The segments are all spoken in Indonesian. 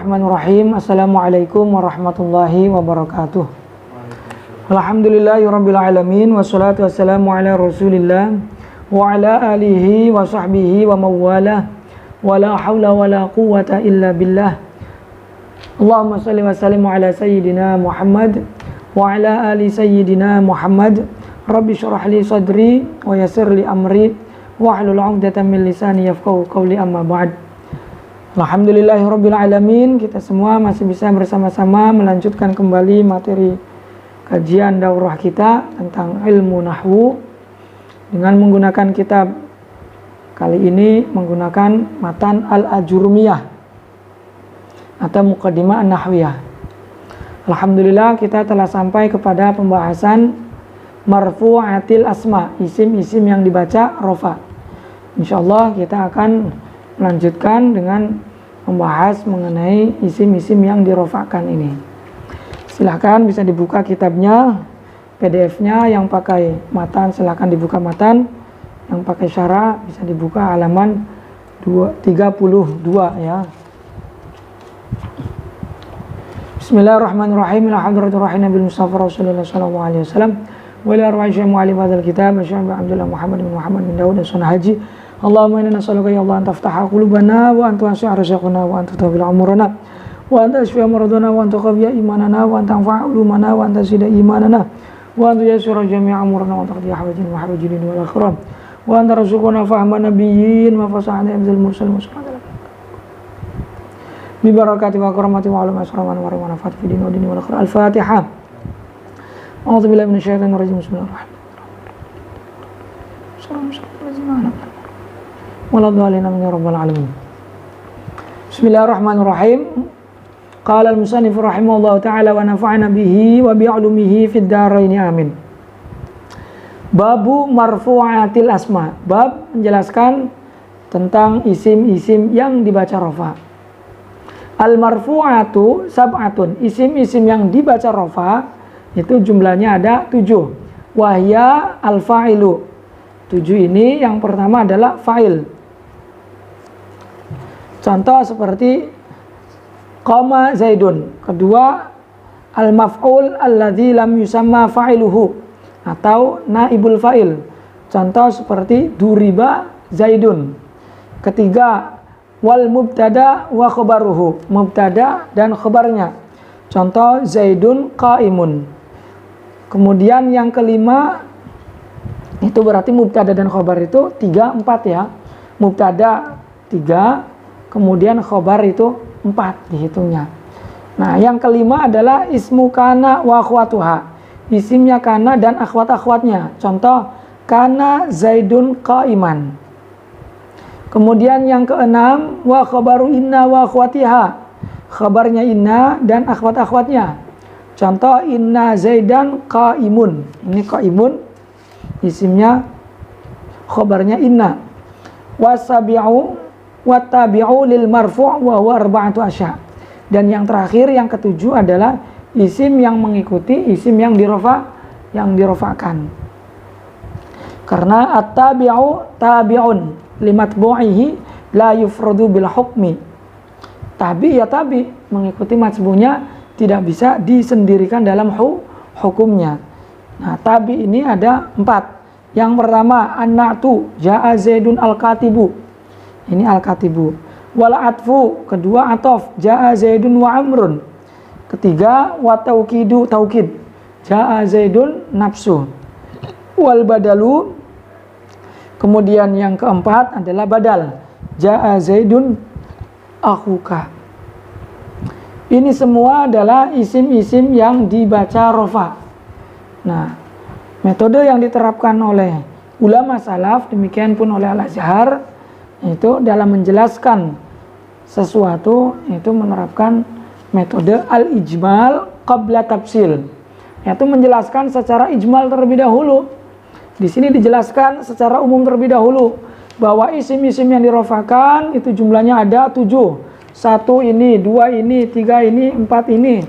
Bismillahirrahmanirrahim. Assalamualaikum warahmatullahi wabarakatuh. Alhamdulillahirabbil alamin wassalatu wassalamu ala Rasulillah wa ala alihi wa sahbihi wa mawalah. Wala haula wala quwwata illa billah. Allahumma shalli wa sallim ala sayyidina Muhammad wa ala ali sayyidina Muhammad. Rabbi shrah li sadri wa yassir li amri wahlul 'uqdatam min lisani yafqahu qawli, amma ba'd. Alhamdulillahirabbil alamin, kita semua masih bisa bersama-sama melanjutkan kembali materi kajian daurah kita tentang ilmu nahwu dengan menggunakan kitab, kali ini menggunakan matan Al-Ajurumiyah atau Muqaddimah An-Nahwiyah. Alhamdulillah kita telah sampai kepada pembahasan marfu'atil asma, isim-isim yang dibaca rofa. Insyaallah kita akan melanjutkan dengan membahas mengenai isim-isim yang dirofakan ini. Silahkan bisa dibuka kitabnya, PDF-nya. Yang pakai matan silahkan dibuka matan, yang pakai syarah bisa dibuka halaman 32 ya. Bismillahirrahmanirrahim. Alhamdulillahirabbil alamin Mustafa Rasulullah sallallahu alaihi wasallam wa ila arwah mu'allim hadzal kitab Syekh Abdullah Muhammad bin Daud Sunan Haji. Allahumma inna nas'aluka ya Allah an taftaha qulubana wa an tuwasi'a rizqana wa an tutawwil umurana wa an tashfi'a maradana wa an tuqawwiya imanana wa an tanfa'a ulumana wa an tazida imanana wa an tuyassira jami'a umurana wa an taqdiya hawajina wa hawajina wal akhram wa an tarzuqna fahma nabiyyin wa fasahana amzal mursalin muslimin bi barakati wa karamati wa ulama asraman wa manfaat fi din wa din wal akhir. Al-Fatihah. A'udzu billahi minasyaitonir rajim. Bismillahirrahmanirrahim. Bismillahirrahmanirrahim. Qala al-musannif rahimahullahu ta'ala wa nafa'ana bihi wa bi'ulumihi fid dharain amin. Babu marfu'atil asma. Bab menjelaskan tentang isim-isim yang dibaca rafa. Al-marfu'atu sab'atun. Isim-isim yang dibaca rafa itu jumlahnya ada 7. Wahya al-fa'ilu. 7 ini yang pertama adalah fa'il. Contoh seperti qama zaidun. Kedua al-maf'ul alladzi lam yusamma fa'iluhu atau naibul fa'il. Contoh seperti duriba zaidun. Ketiga wal mubtada wa khabaruhu. Mubtada dan khabarnya. Contoh zaidun qaimun. Kemudian yang kelima itu berarti mubtada dan khabar itu 3, 4 ya. Mubtada 3, kemudian khobar itu 4 dihitungnya. Nah, yang kelima adalah ismu kana wa akhwatuha. Isimnya kana dan akhwat-akhwatnya. Contoh, kana zaidun qaiman. Kemudian yang keenam, wa khabaru inna wa akhwatiha. Khabarnya inna dan akhwat-akhwatnya. Contoh, inna zaidan qaimun. Ini qaimun, isimnya, khabarnya inna. Wasabi'u wattabi'u lil marfu' wa huwa arba'atu asya'. Dan yang terakhir, yang ketujuh adalah isim yang mengikuti isim yang dirofakan. Karena at-tabi'u tabi'un limatbu'ihi la yufradu bil hukmi. Tabi ya tabi, mengikuti matbu'nya tidak bisa disendirikan dalam hukumnya. Nah, tabi ini ada 4. Yang pertama an-na'tu, ja'a zaidun al-katibu. Ini al-katibu. Wal atfu, kedua atof, ja'a zaidun wa amrun. Ketiga wa taukidu, taukid, ja'a zaidun nafsu. Wal badalu, kemudian yang keempat adalah badal, ja'a zaidun akhuka. Ini semua adalah isim-isim yang dibaca rofa. Nah, metode yang diterapkan oleh ulama salaf, demikian pun oleh Al-Azhar, itu dalam menjelaskan sesuatu itu menerapkan metode al-ijmal qabla tafsil, yaitu menjelaskan secara ijmal terlebih dahulu. Di sini dijelaskan secara umum terlebih dahulu bahwa isim-isim yang dirofakan itu jumlahnya ada 7. 1 ini, 2 ini, 3 ini, 4 ini.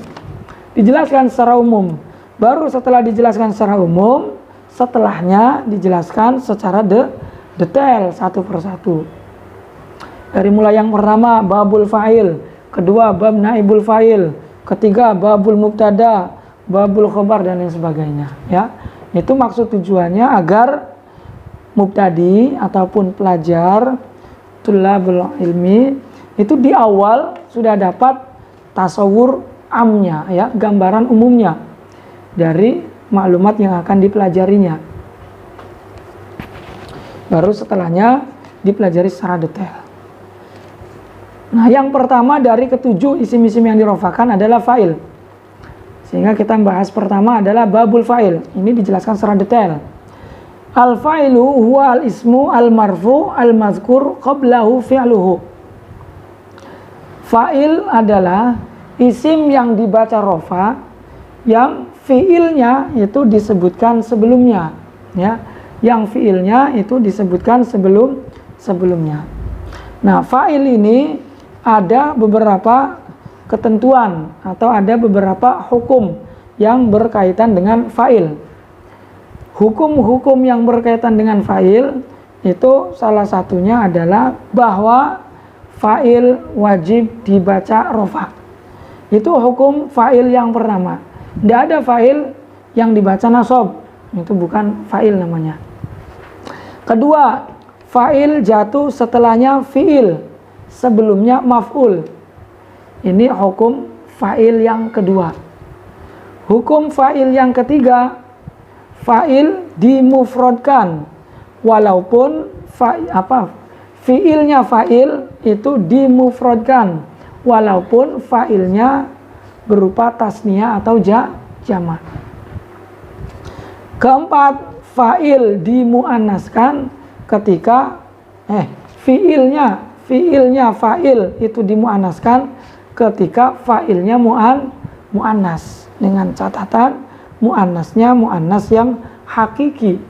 Dijelaskan secara umum. Baru setelah dijelaskan secara umum, setelahnya dijelaskan secara detail satu persatu. Dari mulai yang pertama babul fa'il, kedua bab naibul fa'il, ketiga babul mubtada, babul khobar dan lain sebagainya ya. Itu maksud tujuannya agar mubtadi ataupun pelajar tulabul ilmi itu di awal sudah dapat tasawur amnya ya, gambaran umumnya dari maklumat yang akan dipelajarinya. Baru setelahnya dipelajari secara detail. Nah, yang pertama dari ketujuh isim-isim yang dirofakan adalah fa'il. Sehingga kita bahas pertama adalah babul fa'il. Ini dijelaskan secara detail. Al-fa'ilu huwa al-ismu al-marfu al-mazkur qablahu fi'luhu. Fa'il adalah isim yang dibaca rofa yang fi'ilnya itu disebutkan sebelumnya ya. Yang fi'ilnya itu disebutkan sebelumnya. Nah, fa'il ini ada beberapa ketentuan atau ada beberapa hukum yang berkaitan dengan fa'il. Hukum-hukum yang berkaitan dengan fa'il itu salah satunya adalah bahwa fa'il wajib dibaca rofa. Itu hukum fa'il yang pertama. Tidak ada fa'il yang dibaca nasab, itu bukan fa'il namanya. Kedua, fa'il jatuh setelahnya fi'il, sebelumnya maf'ul. Ini hukum fa'il yang kedua. Hukum fa'il yang ketiga, fa'il dimufrodkan walaupun fi'ilnya fa'il itu dimufrodkan walaupun fa'ilnya berupa tasniyah atau jamak. Keempat, fa'il dimuannaskan ketika fi'ilnya fa'il itu dimuannaskan ketika fa'ilnya muannas, dengan catatan muannasnya muannas yang hakiki.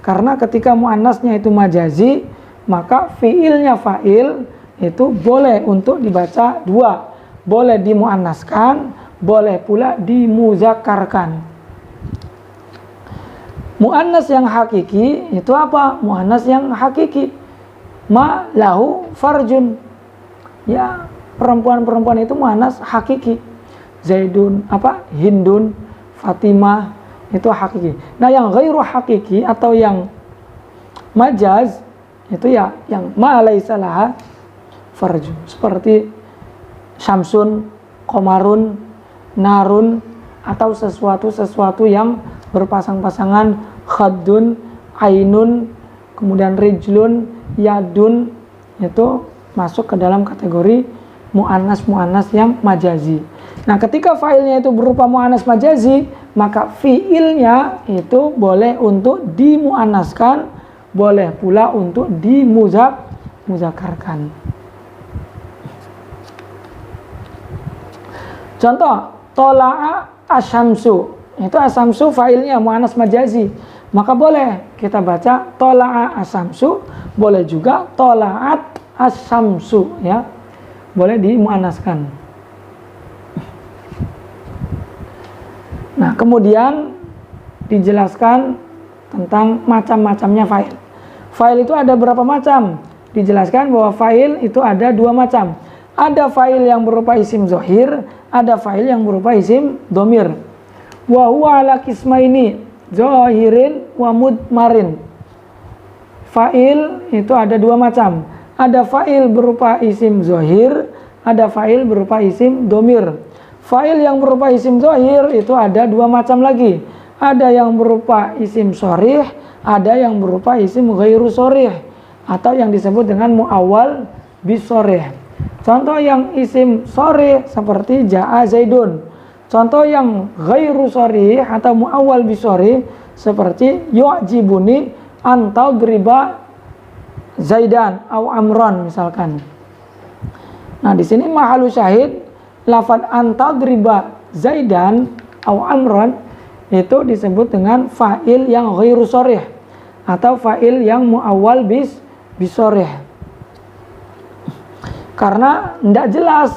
Karena ketika muannasnya itu majazi, maka fi'ilnya fa'il itu boleh untuk dibaca dua, boleh dimuannaskan, boleh pula dimuzakkarkan. Muannas yang hakiki itu apa? Muannas yang hakiki ma lahu farjun. Ya, perempuan-perempuan itu muannas hakiki. Zaidun, Hindun, Fatimah itu hakiki. Nah, yang ghairu hakiki atau yang majaz itu ya yang ma laisa laha farjun. Seperti Syamsun, Qamarun, Narun, atau sesuatu yang berpasang-pasangan, Khaddun, Ainun, kemudian Rijlun, Yadun, itu masuk ke dalam kategori mu'annas yang majazi. Nah, ketika fa'ilnya itu berupa mu'annas majazi, maka fi'ilnya itu boleh untuk dimu'annaskan, boleh pula untuk dimuzakkarkan. Contoh, tola'a asyamsu, itu asyamsu fa'ilnya mu'annas majazi, maka boleh kita baca tola'a asyamsu, boleh juga tola'at asyamsu ya, boleh dimu'annaskan. Nah, kemudian dijelaskan tentang macam-macamnya fa'il. Fa'il itu ada berapa macam? Dijelaskan bahwa fa'il itu ada dua macam. Ada fa'il yang berupa isim zohir, ada fa'il yang berupa isim domir. Wa huwa ala qismaini, zohirin wa mudmarin. Fa'il itu ada dua macam. Ada fa'il berupa isim zohir, ada fa'il berupa isim domir. Fa'il yang berupa isim zohir itu ada dua macam lagi. Ada yang berupa isim sorih, ada yang berupa isim ghairu sorih, atau yang disebut dengan mu'awwal bisorih. Contoh yang isim sorih seperti ja'a zaidun. Contoh yang ghairu sorih atau mu'awwal bisorih seperti yu'jibuni antau deriba zaidan au amron misalkan. Nah, di sini mahalu syahid lafad antadriba zaidan au amron itu disebut dengan fa'il yang ghairu sharih atau fa'il yang muawwal bisorih. Karena tidak jelas,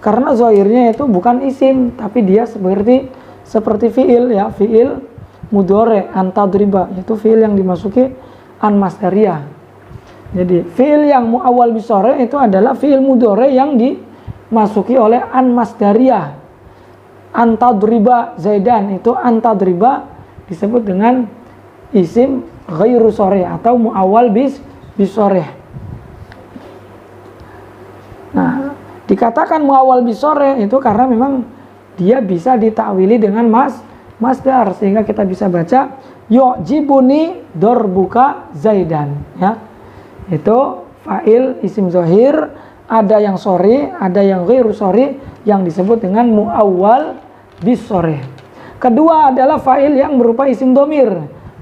karena zahirnya itu bukan isim tapi dia seperti fi'il ya, fi'il mudhari antadriba, itu fi'il yang dimasuki an masdariyah. Jadi fi'il yang muawwal bisorih itu adalah fi'il mudhari yang masuki oleh an masdariyah. Antadriba Zaidan, itu antadriba disebut dengan isim ghairu sharih atau muawwal bis sharih. Nah, dikatakan muawwal bis sharih itu karena memang dia bisa ditakwili dengan masdar, sehingga kita bisa baca yu'jibuni darbuka Zaidan, ya. Itu fa'il isim zahir, ada yang sharih, ada yang ghairu sharih, yang disebut dengan muawwal bis sharih. Kedua adalah fa'il yang berupa isim domir.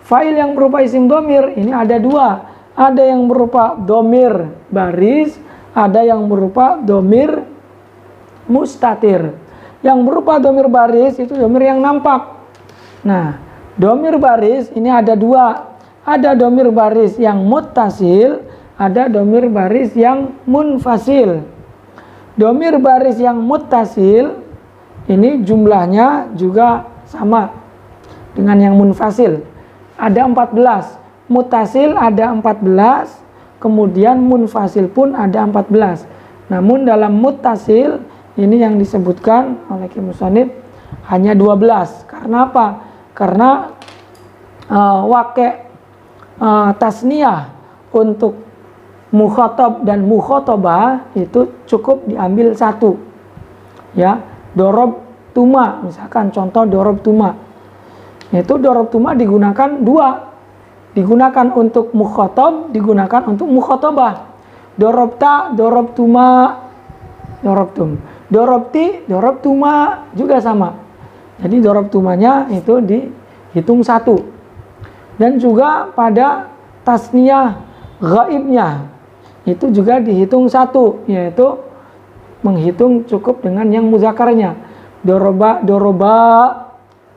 Fa'il yang berupa isim domir ini ada dua. Ada yang berupa domir baris, ada yang berupa domir mustatir. Yang berupa domir baris itu domir yang nampak. Nah, domir baris ini ada dua. Ada domir baris yang muttasil, ada domir baris yang munfasil. Domir baris yang muttasil ini jumlahnya juga sama dengan yang munfasil. Ada 14. Muttasil ada 14, kemudian munfasil pun ada 14. Namun dalam muttasil ini yang disebutkan oleh Musannif hanya 12. Karena apa? Karena tasniyah untuk mukhatab dan mukhatabah itu cukup diambil satu, ya. Dorob tuma, misalkan contoh dorob tuma, itu dorob tuma digunakan dua, digunakan untuk mukhatab, digunakan untuk mukhatabah. Dorobta, dorob tuma, dorob tum. Dorobti, dorob tuma juga sama. Jadi dorob tumanya itu dihitung satu. Dan juga pada tasniyah ghaibnya itu juga dihitung satu, yaitu menghitung cukup dengan yang muzakarnya. Doroba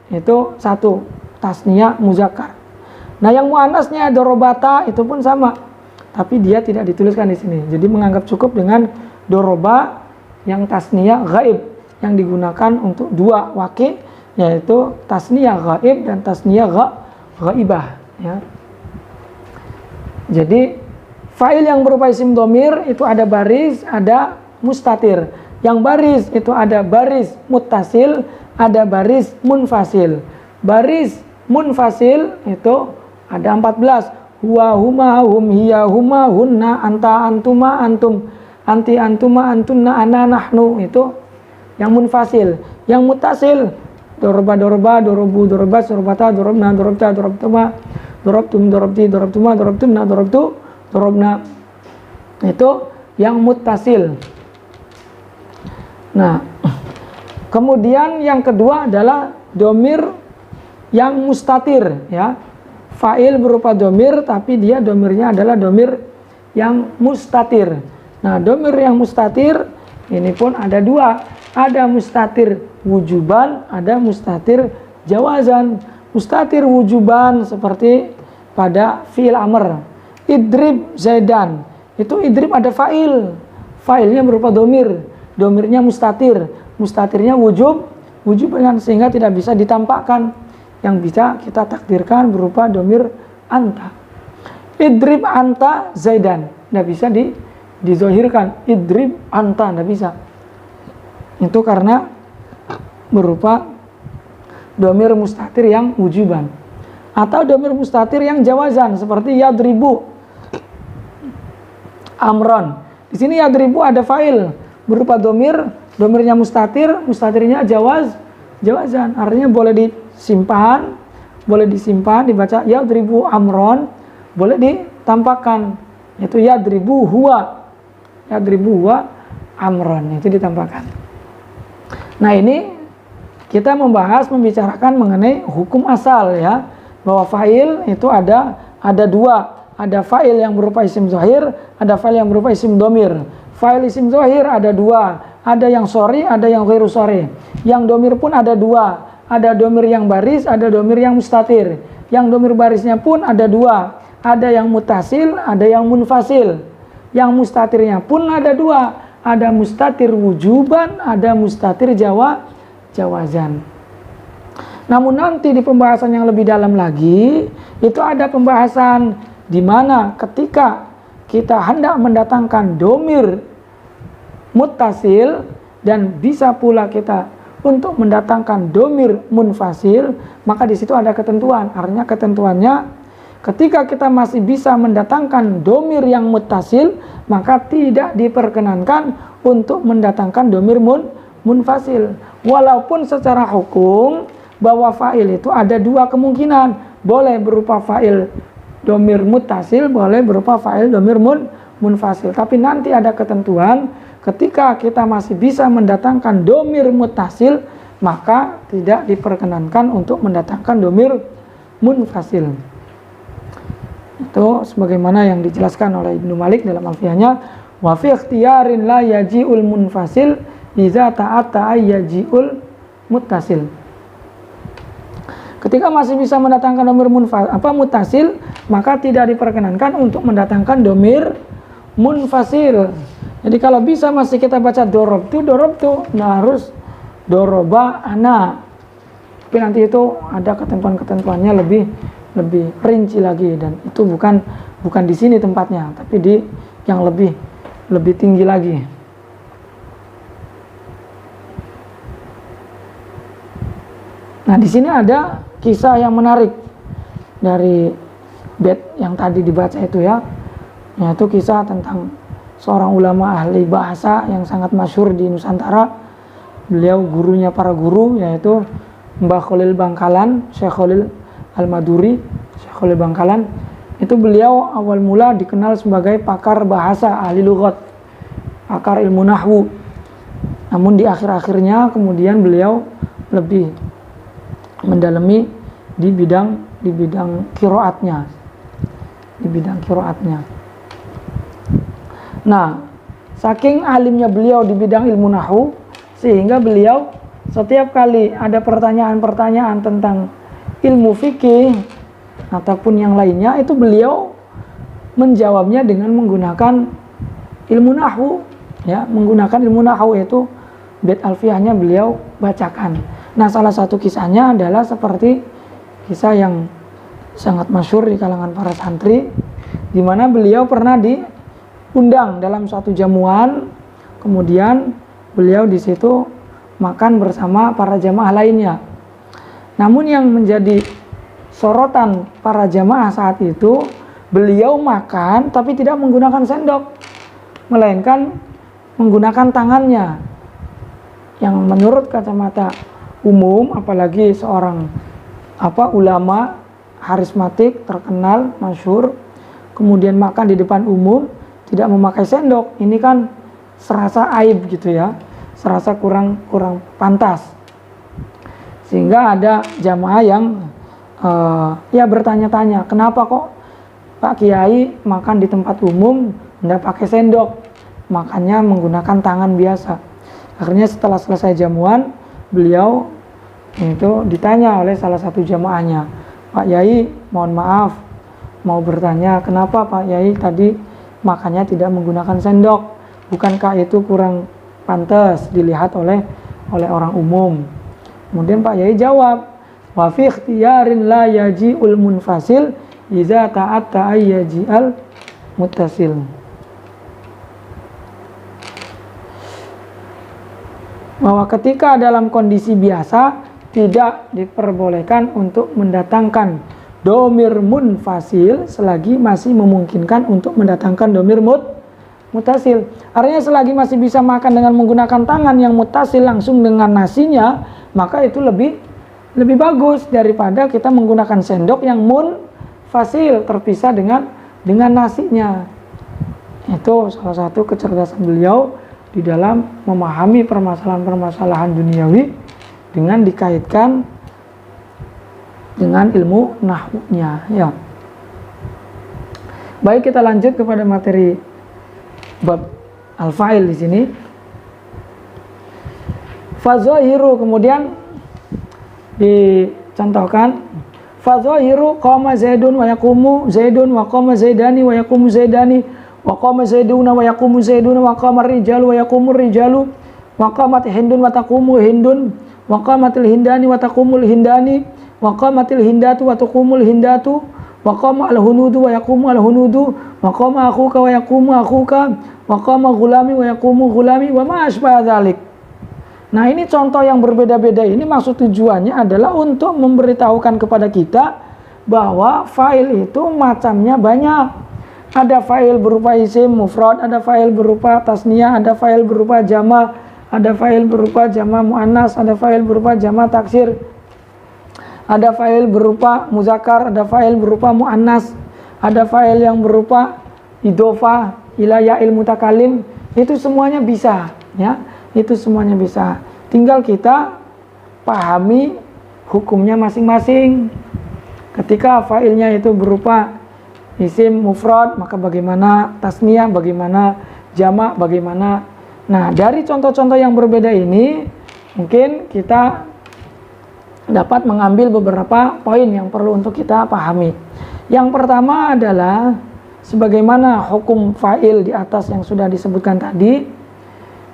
itu satu, tasniyah muzakar. Nah, yang muannasnya dorobata itu pun sama, tapi dia tidak dituliskan di sini. Jadi menganggap cukup dengan doroba yang tasniyah ghaib yang digunakan untuk dua waqi, yaitu tasniyah ghaib dan tasniyah ghaibah, ya. Jadi fa'il yang berupa isim domir itu ada baris, ada mustatir. Yang baris itu ada baris muttasil, ada baris munfasil. Baris munfasil itu ada 14. Huwa, huma, hum, hiya, huma, hunna, anta, antuma, antum, anti, antuma, antunna, ana, nahnu. Itu yang munfasil. Yang muttasil, doroba, doroba, dorobu, dorobas, dorobata, dorobna, dorobta, dorobtuma, dorobtum, dorobti, dorobtuma, dorobtunna, dorobtu, dorobna. Itu yang muttasil. Nah, kemudian yang kedua adalah domir yang mustatir, ya. Fa'il berupa domir, tapi dia domirnya adalah domir yang mustatir. Nah, domir yang mustatir ini pun ada dua. Ada mustatir wujuban, ada mustatir jawazan. Mustatir wujuban seperti pada fi'il amr. Idrib Zaidan. Itu idrib ada fa'il. Fa'ilnya berupa domir. Domirnya mustatir. Mustatirnya wujuban, sehingga tidak bisa ditampakkan. Yang bisa kita takdirkan berupa domir anta. Idrib anta Zaidan. Tidak bisa dizohirkan. Idrib anta, tidak bisa. Itu karena berupa domir mustatir yang wujuban. Atau domir mustatir yang jawazan seperti yadribu amron. Di sini yadribu ada fa'il berupa domir, domirnya mustatir, mustatirnya jawazan. Artinya boleh disimpan, dibaca yadribu amron, boleh ditampakkan, yaitu yadribu huwa amron, itu ditampakkan. Nah, ini kita membicarakan mengenai hukum asal, ya, bahwa fa'il itu ada dua. Ada fa'il yang berupa isim zahir, ada fa'il yang berupa isim domir. Fa'il isim zahir ada dua, ada yang shori, ada yang ghairu shori. Yang domir pun ada dua, ada domir yang baris, ada domir yang mustatir. Yang domir barisnya pun ada dua, ada yang mutasil, ada yang munfasil. Yang mustatirnya pun ada dua, ada mustatir wujuban, ada mustatir jawazan. Namun nanti di pembahasan yang lebih dalam lagi, itu ada pembahasan di mana ketika kita hendak mendatangkan domir muttasil, dan bisa pula kita untuk mendatangkan domir munfasil, maka di situ ada ketentuan. Artinya ketentuannya, ketika kita masih bisa mendatangkan domir yang muttasil, maka tidak diperkenankan untuk mendatangkan domir munfasil. Walaupun secara hukum bahwa fa'il itu ada dua kemungkinan, boleh berupa fa'il domir muttasil, boleh berupa fa'il domir munfasil. Tapi nanti ada ketentuan, ketika kita masih bisa mendatangkan domir muttasil, maka tidak diperkenankan untuk mendatangkan domir munfasil. Itu sebagaimana yang dijelaskan oleh Ibnu Malik dalam alfiyahnya, wa fi ikhtiyarin la yaji'ul munfasil idza ta'atta yaji'ul muttasil. Ketika masih bisa mendatangkan domir muttasil, maka tidak diperkenankan untuk mendatangkan domir munfasil. Jadi kalau bisa masih kita baca dorobtu, nah harus doroba ana. Tapi nanti itu ada ketentuan-ketentuannya lebih rinci lagi, dan itu bukan di sini tempatnya, tapi di yang lebih tinggi lagi. Nah, di sini ada kisah yang menarik dari bait yang tadi dibaca itu ya, yaitu kisah tentang seorang ulama ahli bahasa yang sangat masyhur di Nusantara. Beliau gurunya para guru, yaitu Mbah Khalil Bangkalan, Syekh Khalil Al-Maduri, Syekh Khalil Bangkalan. Itu beliau awal mula dikenal sebagai pakar bahasa, ahli lughat, pakar ilmu nahwu. Namun di akhir-akhirnya kemudian beliau lebih mendalami di bidang qiraatnya, Nah, saking alimnya beliau di bidang ilmu nahwu, sehingga beliau setiap kali ada pertanyaan-pertanyaan tentang ilmu fikih ataupun yang lainnya, itu beliau menjawabnya dengan menggunakan ilmu nahwu, ya, menggunakan ilmu nahwu. Itu bait alfiyahnya beliau bacakan. Nah, salah satu kisahnya adalah seperti kisah yang sangat masyhur di kalangan para santri, di mana beliau pernah diundang dalam suatu jamuan, kemudian beliau di situ makan bersama para jamaah lainnya. Namun yang menjadi sorotan para jamaah saat itu, beliau makan tapi tidak menggunakan sendok, melainkan menggunakan tangannya, yang menurut kacamata umum, apalagi seorang ulama harismatik terkenal masyhur, kemudian makan di depan umum tidak memakai sendok, ini kan serasa aib gitu ya, serasa kurang pantas. Sehingga ada jamaah yang ya bertanya-tanya, kenapa kok Pak Kiai makan di tempat umum tidak pakai sendok, makannya menggunakan tangan biasa. Akhirnya setelah selesai jamuan, beliau itu ditanya oleh salah satu jamaahnya, Pak Yai, mohon maaf, mau bertanya, kenapa Pak Yai tadi makannya tidak menggunakan sendok? Bukankah itu kurang pantas dilihat oleh orang umum? Kemudian Pak Yai jawab, wa fi ikhtiyarin la yaji'ul munfasil idza ta'atta yaji'al muttasil. Bahwa ketika dalam kondisi biasa tidak diperbolehkan untuk mendatangkan domir munfasil selagi masih memungkinkan untuk mendatangkan domir mutasil. Artinya selagi masih bisa makan dengan menggunakan tangan yang mutasil langsung dengan nasinya, maka itu lebih bagus daripada kita menggunakan sendok yang munfasil terpisah dengan nasinya. Itu salah satu kecerdasan beliau di dalam memahami permasalahan-permasalahan duniawi dengan dikaitkan dengan ilmu nahwunya, ya. Baik, kita lanjut kepada materi bab al-fa'il di sini. Fazahiru, kemudian dicontohkan fazahiru qama zaidun wa yaqumu zaidun wa qama zaidani wa yaqumu zaidani wa qama zaiduna wa yaqumu zaiduna wa qama rijalu wa yaqumu rijalu wa qamat hindun wa taqumu hindun wa qamatil hindani wa taqumul hindani wa qamatil hindatu wa taqumul hindatu wa qama al-hunudu wa yaqumu al-hunudu wa qama akhuka wa yaqumu akhuka wa qama ghulami wa yaqumu ghulami wa ma asbaha dzalik. Nah, ini contoh yang berbeda-beda ini maksud tujuannya adalah untuk memberitahukan kepada kita bahwa fa'il itu macamnya banyak. Ada fa'il berupa isim mufrad, ada fa'il berupa tasniyah, ada fa'il berupa jama', ada fa'il berupa jama' muannas, ada fa'il berupa jama' taksir, ada fa'il berupa muzakkar, ada fa'il berupa muannas, ada fa'il yang berupa idhofah ila ya'il mutakallim. Itu semuanya bisa, ya. Itu semuanya bisa. Tinggal kita pahami hukumnya masing-masing. Ketika fa'ilnya itu berupa isim mufrad, maka bagaimana tasniyah, bagaimana jamak, bagaimana. Nah, dari contoh-contoh yang berbeda ini mungkin kita dapat mengambil beberapa poin yang perlu untuk kita pahami. Yang pertama adalah sebagaimana hukum fa'il di atas yang sudah disebutkan tadi,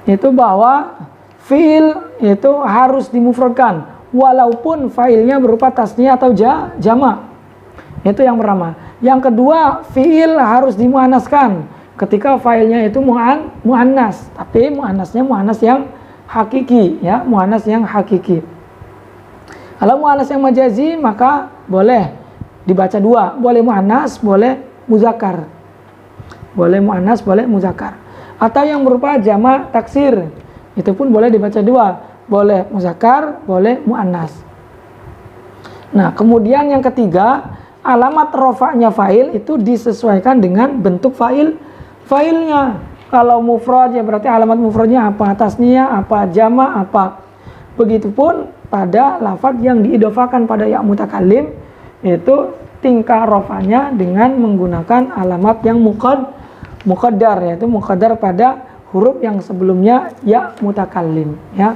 itu bahwa fi'il itu harus dimufradkan walaupun fa'ilnya berupa tasniyah atau jamak. Itu yang pertama. Yang kedua, fi'il harus dimuannaskan ketika fa'ilnya itu muannas, tapi muannasnya muannas yang hakiki, ya, muannas yang hakiki. Kalau muannas yang majazi maka boleh dibaca dua, boleh muannas, boleh muzakkar. Boleh muannas, boleh muzakkar. Atau yang berupa jamak taksir, itu pun boleh dibaca dua, boleh muzakkar, boleh muannas. Nah, kemudian yang ketiga, alamat rofa'nya fa'il itu disesuaikan dengan bentuk fa'ilnya. Kalau mufrad ya berarti alamat mufradnya apa, tasniyah apa, jamak apa. Begitupun pada lafaz yang diidhofakan pada ya mutakallim, itu tingkah rofa'nya dengan menggunakan alamat yang muqaddar, yaitu muqaddar pada huruf yang sebelumnya ya mutakallim, ya.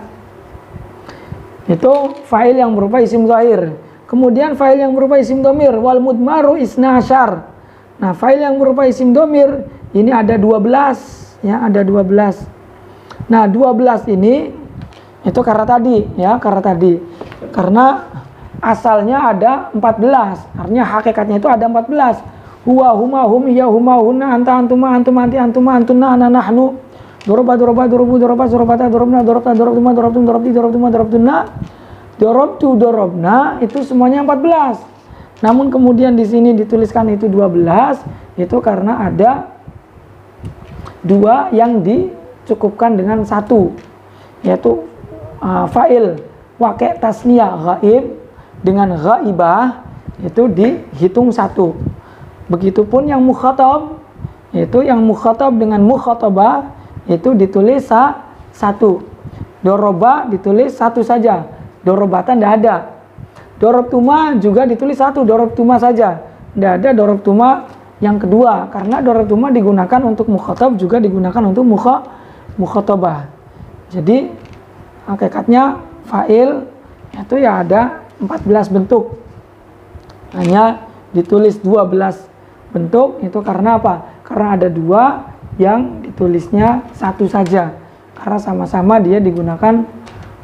Itu fa'il yang berupa isim zahir. Kemudian fa'il yang berupa isim domir, wal mudmaru isna asyar. Nah, fa'il yang berupa isim domir ini ada 12, ya, ada 12. Nah, 12 ini itu karena tadi, ya, karena asalnya ada 14, artinya hakikatnya itu ada 14. Huwa huma hum ya huma hunna anta antuma antum anti antuma antunna ana nahnu. Doroba doroba dorobu doroba dorobata dorobna dorobta dorobtuma dorobtum dorobti dorobtuma dorobtunna. Dorobtu dorobna itu semuanya 14. Namun kemudian di sini dituliskan itu 12, itu karena ada dua yang dicukupkan dengan satu, yaitu fa'il waqi' tasniyah ghaib dengan ghaibah itu dihitung satu. Begitupun yang mukhatab, itu yang mukhatab dengan mukhatabah itu ditulis satu. Doroba ditulis satu saja, dorobatan tidak ada. Dorobtuma juga ditulis satu, dorobtuma saja, tidak ada dorobtuma yang kedua, karena dorobtuma digunakan untuk mukhatab juga digunakan untuk mukhatabah. Jadi hakikatnya fa'il itu ya ada 14 bentuk, hanya ditulis 12 bentuk. Itu karena apa? Karena ada dua yang ditulisnya satu saja, karena sama-sama dia digunakan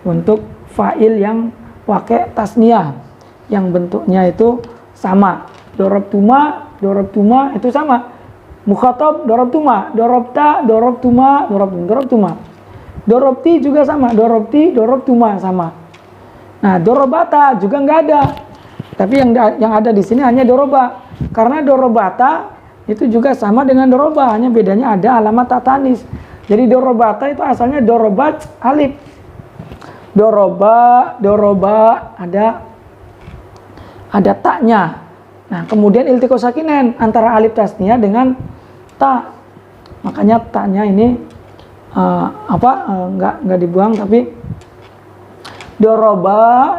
untuk fa'il yang waqi' tasniyah, yang bentuknya itu sama. Dorobtuma itu sama. Mukhatab dorobtuma, dorobta dorobtuma, dorobtuma. Dorobti juga sama, dorobti dorobtuma sama. Nah, dorobata juga nggak ada, tapi yang ada di sini hanya doroba, karena dorobata itu juga sama dengan doroba, hanya bedanya ada alamat tatanis. Jadi dorobata itu asalnya dorobat alif, doroba ada taknya. Nah, kemudian iltiqo sakinen antara alif tasniyah dengan ta, makanya taknya ini nggak dibuang tapi doroba.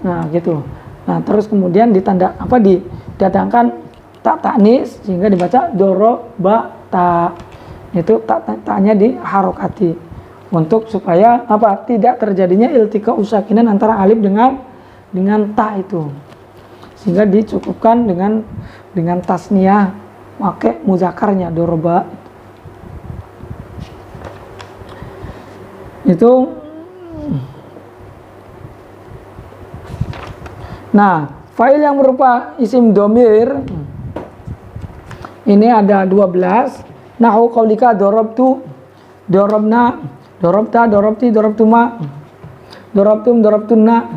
Nah, gitu. Nah, terus kemudian didatangkan tak tanis sehingga dibaca dorobata. Itu taknya diharokati untuk supaya tidak terjadinya iltiqa usakinan antara alif dengan ta itu, sehingga dicukupkan dengan tasniyah pakai muzakarnya doroba. Itu. Nah, fa'il yang berupa isim domir ini ada 12. Nahu qaulika dorobtu, dorobna, Dorobta, dorobti, dorobtuma, dorobtum, dorobtunna.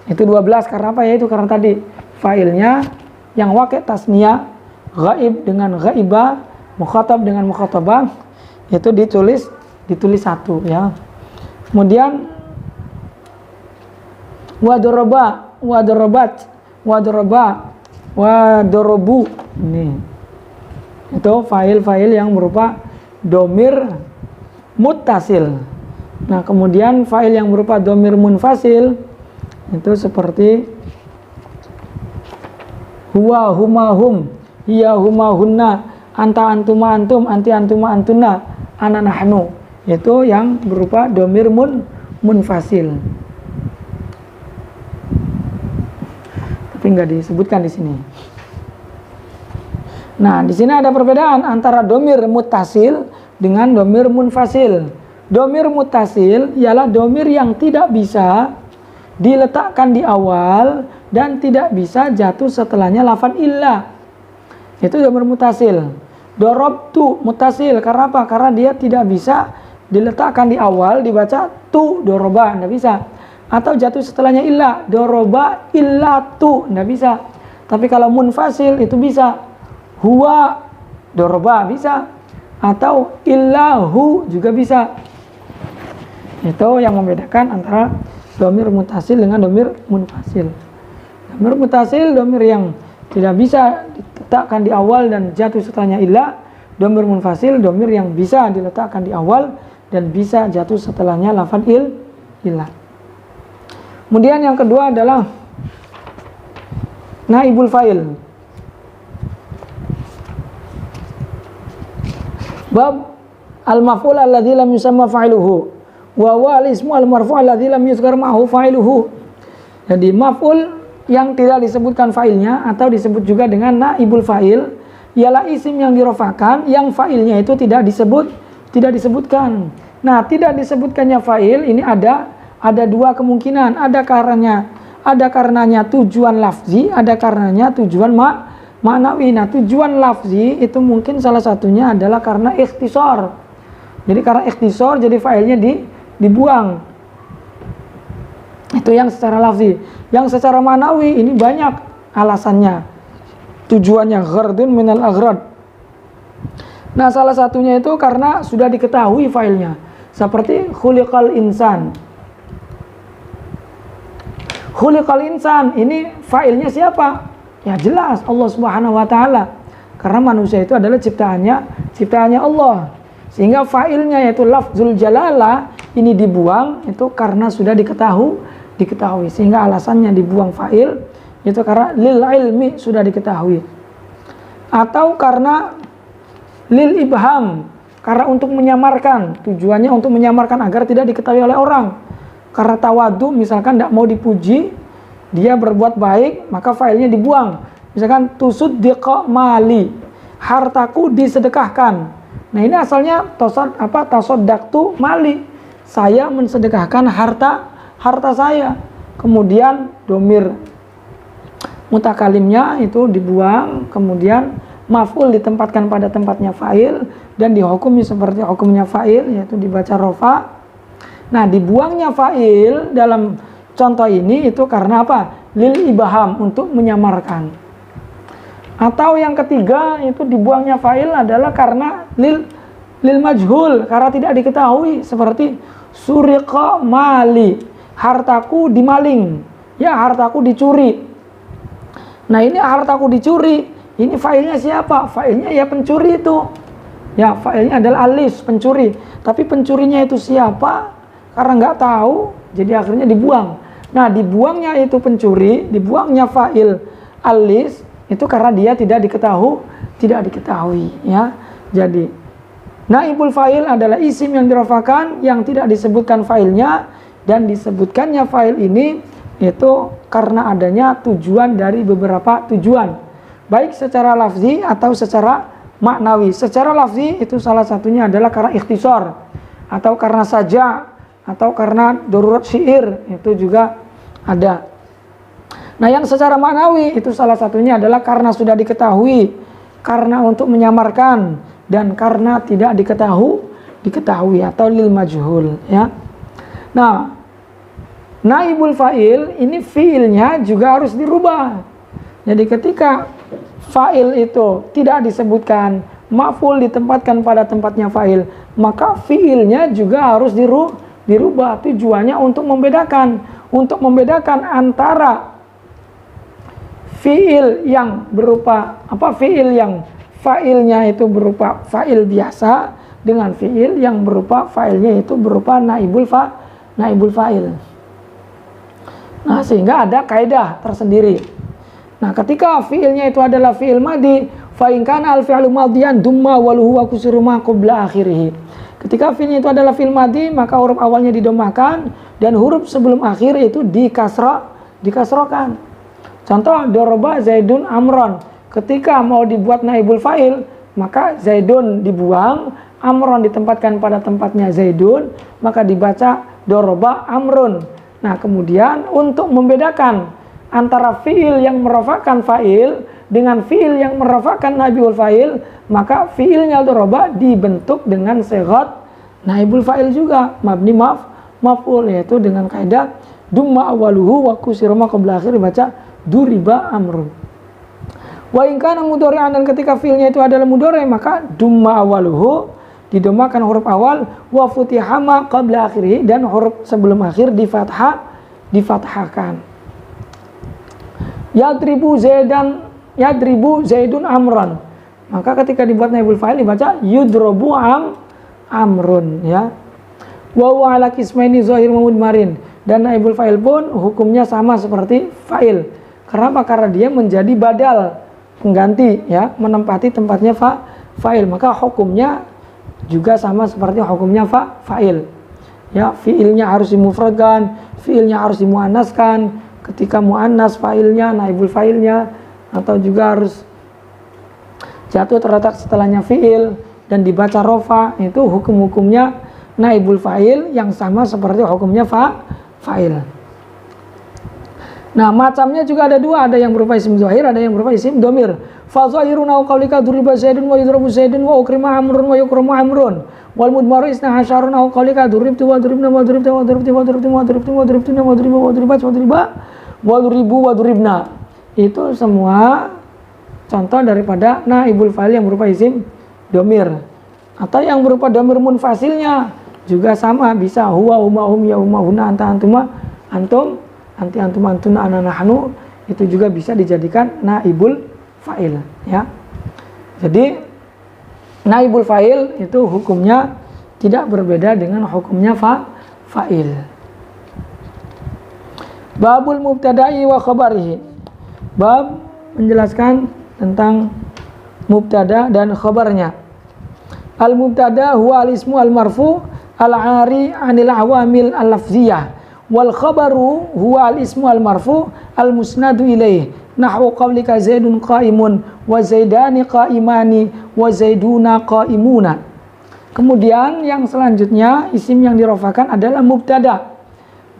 Itu 12 karena apa ya? Itu karena tadi failnya yang waqi' tasniyah, ghaib dengan ghaibah, mukhatab dengan mukhatabah itu ditulis satu ya. Kemudian wadoroba, wadorobat, wadoroba, wadorobu. Ini itu fa'il yang berupa domir muttasil. Nah kemudian fa'il yang berupa domir munfasil itu seperti huwa huma hum, hiya huma hunna, anta antuma antum, anti antuma antuna, ana nahnu. Itu yang berupa domir munfasil. Tapi nggak disebutkan di sini. Nah, di sini ada perbedaan antara domir muttasil dengan domir munfasil. Domir muttasil ialah domir yang tidak bisa diletakkan di awal dan tidak bisa jatuh setelahnya lafaz illa. Itu domir muttasil. Dorobtu muttasil karena apa? Karena dia tidak bisa diletakkan di awal dibaca tu doroba, tidak bisa. Atau jatuh setelahnya illa, doroba illa tu, tidak bisa. Tapi kalau munfasil itu bisa. Huwa doroba bisa, atau illahu juga bisa. Itu yang membedakan antara domir muttasil dengan domir munfasil. Domir muttasil domir yang tidak bisa diletakkan di awal dan jatuh setelahnya illa. Domir munfasil domir yang bisa diletakkan di awal dan bisa jatuh setelahnya lafaz illa. Kemudian yang kedua adalah naibul fa'il. Bab al-maf'ul alladzi lam yusamma fa'iluhu wa huwa al-ismu al-marfu' alladzi lam yuzkar ma'ahu fa'iluhu. Jadi maf'ul yang tidak disebutkan fa'ilnya atau disebut juga dengan naibul fa'il ialah isim yang dirofahkan yang fa'ilnya itu tidak disebutkan. Nah, tidak disebutkannya fa'il ini ada dua kemungkinan. Ada karenanya tujuan lafzi, ada karenanya tujuan maknawi. Nah, tujuan lafzi itu mungkin salah satunya adalah karena ikhtisar. Jadi karena ikhtisar jadi failnya dibuang. Itu yang secara lafzi. Yang secara maknawi ini banyak alasannya. Tujuannya ghardun minal aghrad. Nah, salah satunya itu karena sudah diketahui failnya. Seperti khuliqal insan. Khuliqal insan ini failnya siapa? Ya jelas Allah Subhanahu wa taala. Karena manusia itu adalah ciptaannya Allah. Sehingga failnya yaitu lafzul jalalah ini dibuang itu karena sudah diketahui. Sehingga alasannya dibuang fa'il itu karena lil ilmi sudah diketahui. Atau karena lil ibham, karena untuk menyamarkan, tujuannya untuk menyamarkan agar tidak diketahui oleh orang. Karena tawadu misalkan tidak mau dipuji, dia berbuat baik, maka failnya dibuang. Misalkan tusuddiqa mali, hartaku disedekahkan. Nah, ini asalnya tasaddaqtu mali. Saya mensedekahkan harta saya. Kemudian domir mutakalimnya itu dibuang, kemudian maf'ul ditempatkan pada tempatnya fa'il dan dihukumi seperti hukumnya fa'il yaitu dibaca rofa. Nah, dibuangnya fa'il dalam contoh ini itu karena apa? Lil ibham, untuk menyamarkan. Atau yang ketiga itu dibuangnya fa'il adalah karena lil majhul, karena tidak diketahui, seperti suriqa mali, hartaku dimaling, ya hartaku dicuri. Nah, ini hartaku dicuri, ini fa'ilnya siapa? Fa'ilnya ya pencuri itu. Ya, fa'ilnya adalah alis, pencuri. Tapi pencurinya itu siapa? Karena nggak tahu, jadi akhirnya dibuang. Nah, dibuangnya itu pencuri, dibuangnya fa'il alis itu karena dia tidak diketahui, ya. Jadi naibul fa'il adalah isim yang dirofahkan yang tidak disebutkan fa'ilnya, dan disebutkannya fa'il ini itu karena adanya tujuan dari beberapa tujuan, baik secara lafzi atau secara maknawi. Secara lafzi itu salah satunya adalah karena ikhtisar, atau karena saja, atau karena darurat syair, itu juga ada. Nah, yang secara maknawi itu salah satunya adalah karena sudah diketahui, karena untuk menyamarkan, dan karena tidak diketahui atau lil majhul ya. Nah, naibul fa'il ini fiilnya juga harus dirubah. Jadi ketika fa'il itu tidak disebutkan, maf'ul ditempatkan pada tempatnya fa'il, maka fiilnya juga harus dirubah. Tujuannya untuk membedakan antara fiil yang berupa fiil yang fa'ilnya itu berupa fa'il biasa dengan fiil yang berupa fa'ilnya itu berupa naibul fa'il. Nah, sehingga ada kaidah tersendiri. Nah, ketika fiilnya itu adalah fiil madi, fa in kana al fi'lu madiyan dumma waluhu wa kusuru ma qabla akhirih. Ketika fiilnya itu adalah fiil madi, maka huruf awalnya didomahkan dan huruf sebelum akhir itu dikasrokan. Contoh doroba Zaidun Amron. Ketika mau dibuat naibul fa'il, maka Zaidun dibuang, Amron ditempatkan pada tempatnya Zaidun, maka dibaca doroba Amrun. Nah, kemudian untuk membedakan antara fiil yang merofakkan fa'il dengan fiil yang merofakkan naibul fa'il, maka fiilnya doroba dibentuk dengan sighat naibul fa'il juga, mabni maf'ul, yaitu dengan kaidah dumma awaluhu wa kusira ma qabla akhir, baca duriba amrun. Wa in kana mudhari'an, dan ketika fiilnya itu adalah mudhari', maka dumma awaluhu didomakan huruf awal, wa futiha ma qabla akhirih, dan huruf sebelum akhir difathahkan. Yadribu Zaidun Amran, maka ketika dibuat naibul fa'il dibaca yudrobu amrun ya. Wa huwa ala qismaini zahir wa mudmarin, dan naibul fa'il pun hukumnya sama seperti fa'il. Kenapa? Karena dia menjadi badal, pengganti ya, menempati tempatnya fa'il, maka hukumnya juga sama seperti hukumnya fa'il ya. Fiilnya harus dimufradkan, fiilnya harus dimuannaskan, ketika muannas fa'ilnya, naibul fa'ilnya, atau juga harus jatuh terletak setelahnya fiil dan dibaca rofa, itu hukum-hukumnya naibul fa'il yang sama seperti hukumnya fa'il. Nah, macamnya juga ada dua, ada yang berupa isim zahir, ada yang berupa isim domir. Fa zahirun au qaulika duriba Zaidun wa yudrabu Zaidun wa ukrima amrun wa yukramu amrun, wal mudmaru isna hasyarun au qaulika duribtu wa duribna wa duribtu wa duribtu wa duribtu wa duribtu wa duribtu wa duriba wa duribat wa duriba wa duribu wa duribna. Itu semua contoh daripada naibul fa'il yang berupa isim domir. Atau yang berupa domir munfasilnya juga sama, bisa huwa huma hum ya huma huna anta antuma antum anti antum antuna ana nahnu, itu juga bisa dijadikan naibul fa'il ya. Jadi naibul fa'il itu hukumnya tidak berbeda dengan hukumnya fa'il. Babul mubtada'i wa khabarihi. Bab menjelaskan tentang mubtada dan khabarnya. Al mubtada huwa al ismu al marfu al ari anil awamil al lafziyah, wal khabaru huwa al ismu al marfu al musnadu ilaih, nahwu qaulika Zaidun qaimun wa Zaidani qaimani wa Zaiduna qaimuna. Kemudian yang selanjutnya isim yang dirofakan adalah mubtada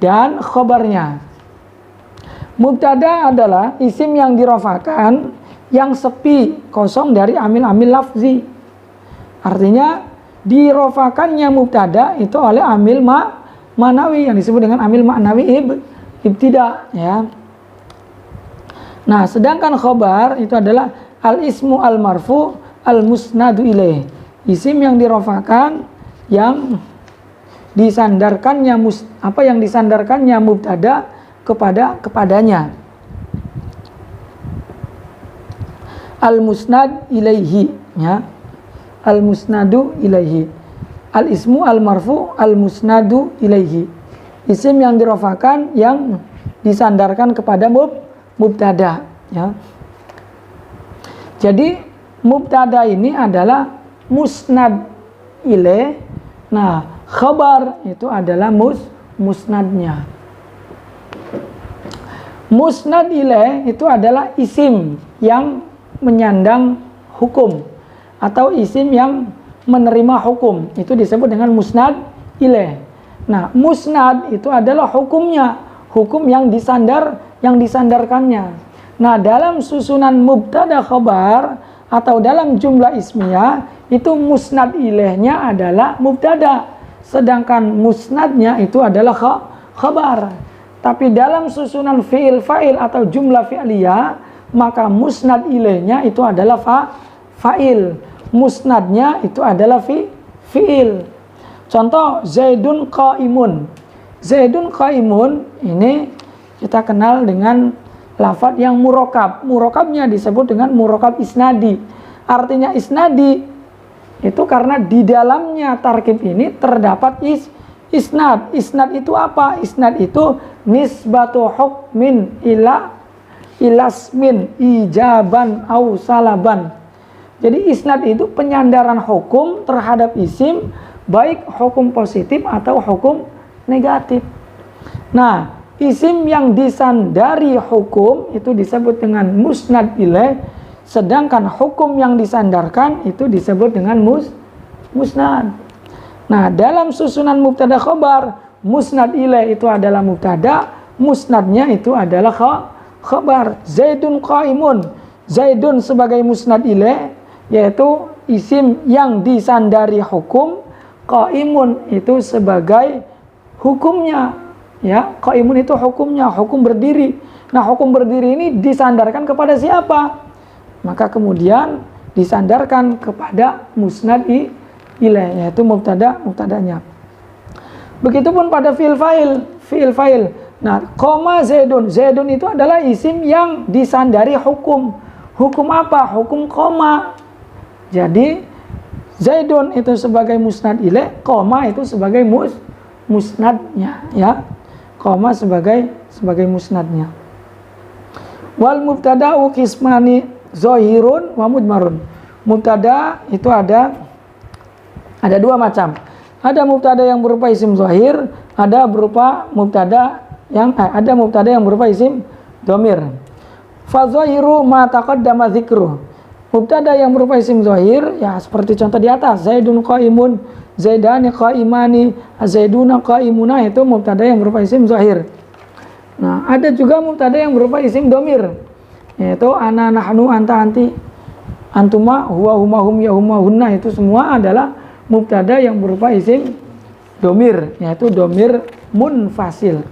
dan khabarnya. Mubtada adalah isim yang dirofakan yang sepi, kosong dari amil-amil lafzi. Artinya dirofakannya mubtada itu oleh amil ma'nawi yang disebut dengan amil ma'nawi ibtida ya. Nah, sedangkan khabar itu adalah al-ismu al-marfu al-musnadu ilaih, isim yang dirofakan yang disandarkannya disandarkannya mubtada kepadanya, al-musnad ilaihi ya, al-musnadu ilaihi, al-ismu al-marfu al-musnadu ilaihi, isim yang dirofakan yang disandarkan kepada mubtada ya. Jadi mubtada ini adalah musnad ilaih. Nah, khabar itu adalah musnadnya. Musnad ilaih itu adalah isim yang menyandang hukum atau isim yang menerima hukum, itu disebut dengan musnad ilaih. Nah, musnad itu adalah hukumnya, hukum yang disandarkannya. Nah, dalam susunan mubtada khabar atau dalam jumlah ismiyah itu musnad ilaihnya adalah mubtada, sedangkan musnadnya itu adalah khabar. Tapi dalam susunan fi'il fa'il atau jumlah fi'liyah, maka musnad ilaihnya itu adalah fa'il, musnadnya itu adalah fi'il. Contoh Zaidun qaimun. Zaidun qaimun ini kita kenal dengan lafadz yang murokab. Murokabnya disebut dengan murokab isnadi. Artinya isnadi itu karena di dalamnya tarkib ini terdapat isnad. Isnad itu apa? Isnad itu nisbatu hukmin ilasmin ijaban au salaban. Jadi isnad itu penyandaran hukum terhadap isim, baik hukum positif atau hukum negatif. Nah, isim yang disandari hukum itu disebut dengan musnad ilaih, sedangkan hukum yang disandarkan itu disebut dengan musnad. Nah, dalam susunan mubtada khabar, musnad ilaih itu adalah mubtada, musnadnya itu adalah khabar. Zaidun qaimun. Zaidun sebagai musnad ilaih yaitu isim yang disandari hukum, qaimun itu sebagai hukumnya. Ya, qaimun itu hukumnya, hukum berdiri. Nah, hukum berdiri ini disandarkan kepada siapa? Maka kemudian disandarkan kepada musnad ilaih, yaitu mubtadanya. Begitupun pada fi'il fa'il. Nah, koma Zaidun. Zaidun itu adalah isim yang disandari hukum. Hukum apa? Hukum koma. Jadi Zaidun itu sebagai musnad ilaih, koma itu sebagai musnadnya, ya. Koma sebagai musnadnya. Wal mubtada'u qismani zahirun wa mudmarun. Mubtada itu ada dua macam. Ada mubtada yang berupa isim zahir, ada mubtada yang berupa isim dhamir. Fa zahiru ma taqaddama dzikruh. Mubtada yang berupa isim zahir ya seperti contoh di atas, Zaidun qaimun, Zaidani qaimani, Zaiduna qaimuna, itu mubtada yang berupa isim zahir. Nah, ada juga mubtada yang berupa isim dhamir, yaitu ana, nahnu, anta, anti, antuma, huwa, huma, hum, ya, huma, hunna, itu semua adalah mubtada yang berupa isim dhamir, yaitu dhamir munfasil.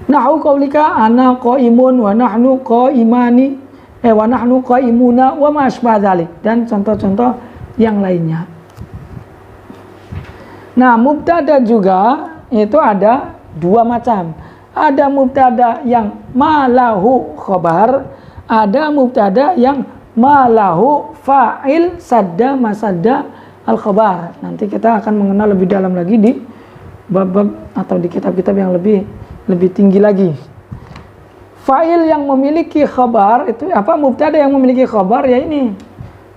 Nahu qaulika ana qaimun wa nahnu qaimani wa nahnu qaimuna wa ma asbah dzalik, dan contoh-contoh yang lainnya. Nah, mubtada juga itu ada dua macam. Ada mubtada yang malahu khabar, ada mubtada yang malahu fa'il sadda masadda al khabar. Nanti kita akan mengenal lebih dalam lagi di bab-bab atau di kitab-kitab yang lebih tinggi lagi. Fa'il yang memiliki khabar itu apa? Mubtada yang memiliki khabar ya ini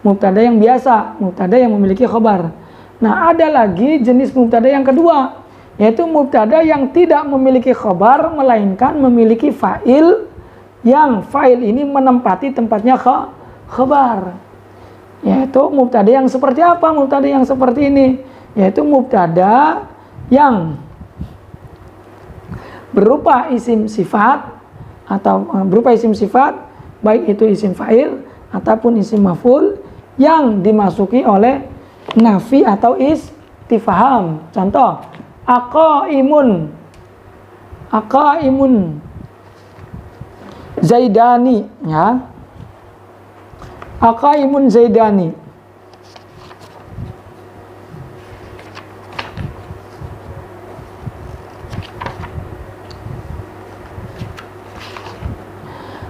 mubtada yang biasa, mubtada yang memiliki khabar. Nah, ada lagi jenis mubtada yang kedua, yaitu mubtada yang tidak memiliki khabar melainkan memiliki fa'il, yang fa'il ini menempati tempatnya khabar. Yaitu mubtada yang seperti apa? Mubtada yang seperti ini, yaitu mubtada yang berupa isim sifat atau berupa isim sifat, baik itu isim fa'il ataupun isim maf'ul yang dimasuki oleh nafi atau istifham. Contoh, aqaimun zaidani, ya. Aqaimun zaidani.